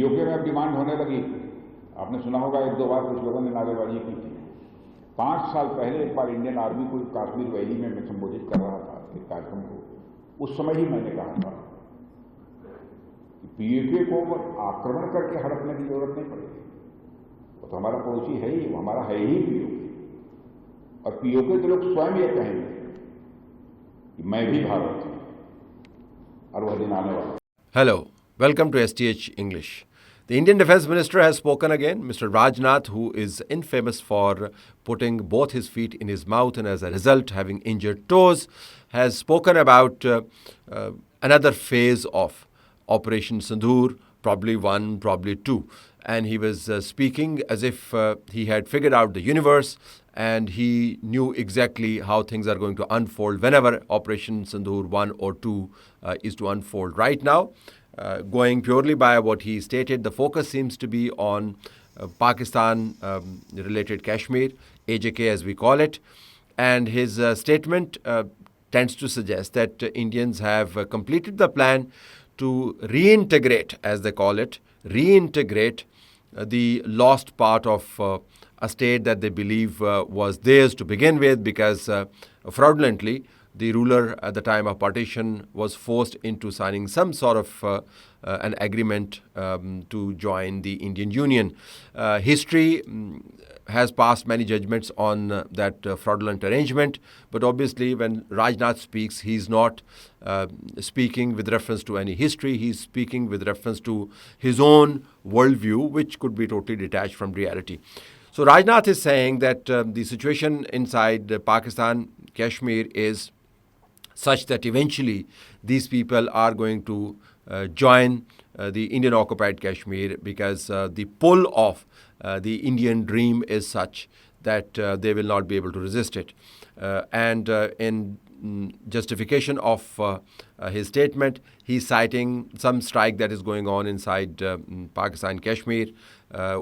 PoK में अब demand होने लगी। आपने सुना होगा एक दो बार कुछ लोगों ने नारेबाजी की थी। 5 साल पहले एक बार इंडियन आर्मी को कश्मीर वैली में मैं संबोधित कर रहा था एक कार्यक्रम को, उस समय ही मैंने कहा था कि पीओके को आक्रमण करके हड़पने की जरूरत नहीं पड़ेगी। वो तो हमारा पड़ोसी है ही, वो हमारा है ही पीओके। और पीओके के लोग स्वयं ये कहेंगे कि मैं भी भारत हूं, और वह दिन आने वाला। Hello, welcome to STH English. The Indian Defence Minister has spoken again, Mr. Rajnath, who is infamous for putting both his feet in his mouth and as a result having injured toes, has spoken about another phase of Operation Sindhoor, probably one, probably two. And he was speaking as if he had figured out the universe and he knew exactly how things are going to unfold whenever Operation Sindhoor 1 or 2 is to unfold. Right now, going purely by what he stated, the focus seems to be on Pakistan-related Kashmir, AJK as we call it. And his statement tends to suggest that Indians have completed the plan to reintegrate, as they call it, reintegrate the lost part of a state that they believe was theirs to begin with, because fraudulently the ruler at the time of partition was forced into signing some sort of an agreement to join the Indian Union. History has passed many judgments on that fraudulent arrangement, but obviously when Rajnath speaks, he's not speaking with reference to any history. He's speaking with reference to his own worldview, which could be totally detached from reality. So Rajnath is saying that the situation inside Pakistan, Kashmir, is such that eventually these people are going to join the Indian occupied Kashmir, because the pull of the Indian dream is such that they will not be able to resist it. And in justification of his statement, he's citing some strike that is going on inside Pakistan, Kashmir,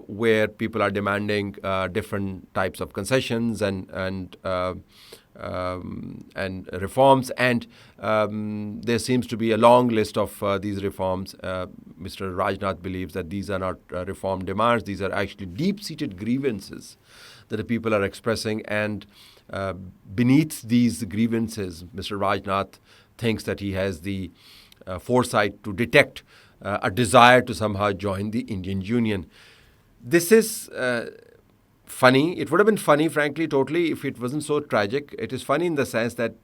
where people are demanding different types of concessions and reforms, and there seems to be a long list of these reforms. Mr. Rajnath believes that these are not reform demands; these are actually deep-seated grievances that the people are expressing, and beneath these grievances, Mr. Rajnath thinks that he has the foresight to detect a desire to somehow join the Indian Union. This is funny. It would have been funny, frankly, totally, if it wasn't so tragic. It is funny in the sense that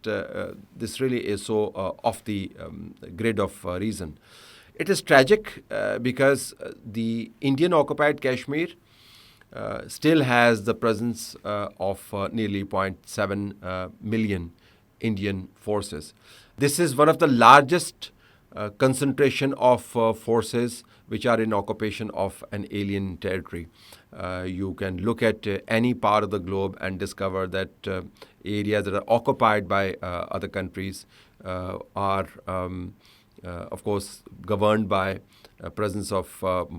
this really is so off the grid of reason. It is tragic because the Indian occupied Kashmir still has the presence of nearly 0.7 million Indian forces. This is one of the largest concentration of forces which are in occupation of an alien territory. You can look at any part of the globe and discover that areas that are occupied by other countries are, of course, governed by presence of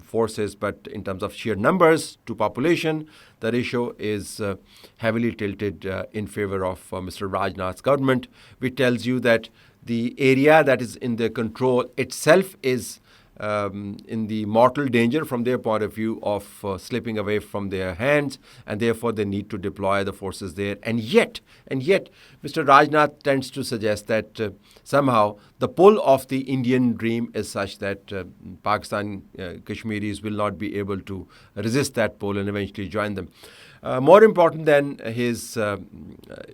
forces, but in terms of sheer numbers to population, the ratio is heavily tilted in favor of Mr. Rajnath's government, which tells you that the area that is in their control itself is in the mortal danger from their point of view of slipping away from their hands, and therefore they need to deploy the forces there. And yet, Mr. Rajnath tends to suggest that somehow the pull of the Indian dream is such that Pakistan Kashmiris will not be able to resist that pull and eventually join them. More important than his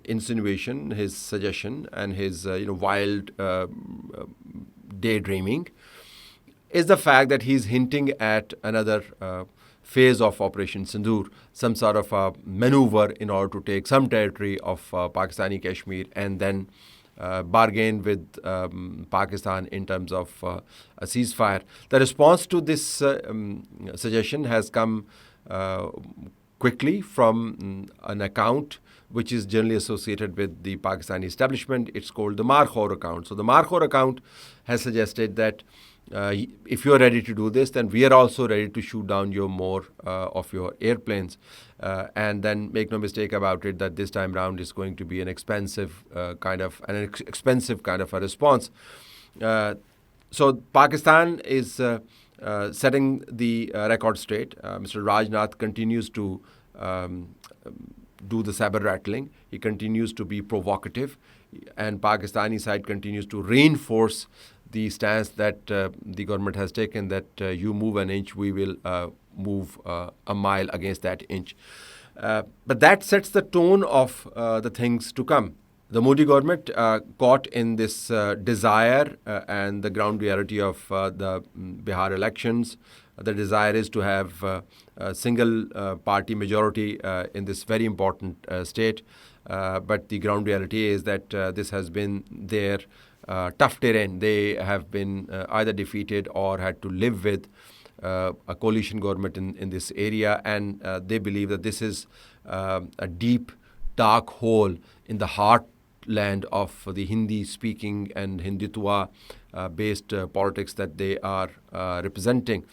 insinuation, his suggestion, and his wild daydreaming is the fact that he's hinting at another phase of Operation Sindhoor, some sort of a maneuver in order to take some territory of Pakistani Kashmir and then bargain with Pakistan in terms of a ceasefire. The response to this suggestion has come quickly from an account which is generally associated with the Pakistani establishment. It's called the Markhor account. So the Markhor account has suggested that if you are ready to do this, then we are also ready to shoot down your more of your airplanes. And then make no mistake about it that this time round is going to be an expensive kind of a response. So Pakistan is setting the record straight. Mr. Rajnath continues to do the saber rattling. He continues to be provocative, and Pakistani side continues to reinforce the stance that the government has taken, that you move an inch, we will move a mile against that inch. But that sets the tone of the things to come. The Modi government, caught in this desire and the ground reality of the Bihar elections, the desire is to have a single party majority in this very important state. But the ground reality is that this has been their tough terrain. They have been either defeated or had to live with a coalition government in this area, and they believe that this is a deep, dark hole in the heartland of the Hindi-speaking and Hindutva-based politics that they are representing.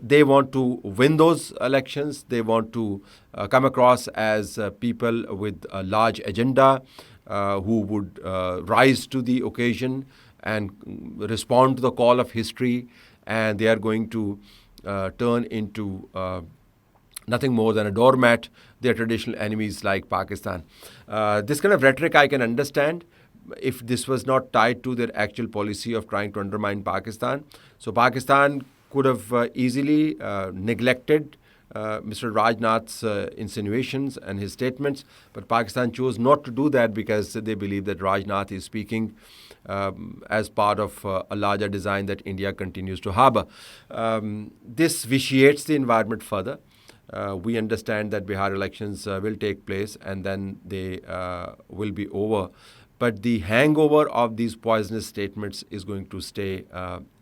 They want to win those elections. They want to come across as people with a large agenda who would rise to the occasion and respond to the call of history, and they are going to turn into nothing more than a doormat their traditional enemies like Pakistan. This kind of rhetoric I can understand if this was not tied to their actual policy of trying to undermine Pakistan. So Pakistan could have easily neglected Mr. Rajnath's insinuations and his statements, but Pakistan chose not to do that because they believe that Rajnath is speaking as part of a larger design that India continues to harbor. This vitiates the environment further. We understand that Bihar elections will take place and then they will be over. But the hangover of these poisonous statements is going to stay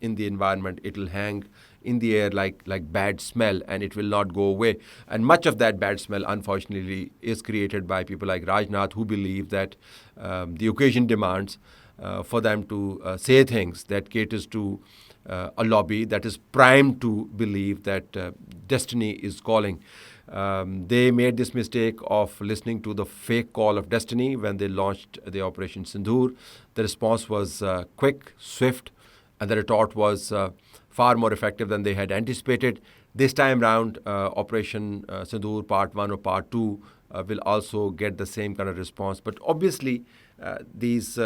in the environment. It will hang in the air like bad smell, and it will not go away. And much of that bad smell, unfortunately, is created by people like Rajnath, who believe that the occasion demands for them to say things that caters to a lobby that is primed to believe that destiny is calling. They made this mistake of listening to the fake call of destiny when they launched the Operation Sindhoor. The response was quick, swift, and the retort was far more effective than they had anticipated. This time round, Operation Sindhoor Part 1 or Part 2 will also get the same kind of response. But obviously, these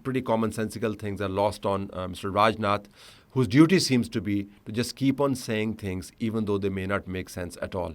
pretty commonsensical things are lost on Mr. Rajnath, whose duty seems to be to just keep on saying things even though they may not make sense at all.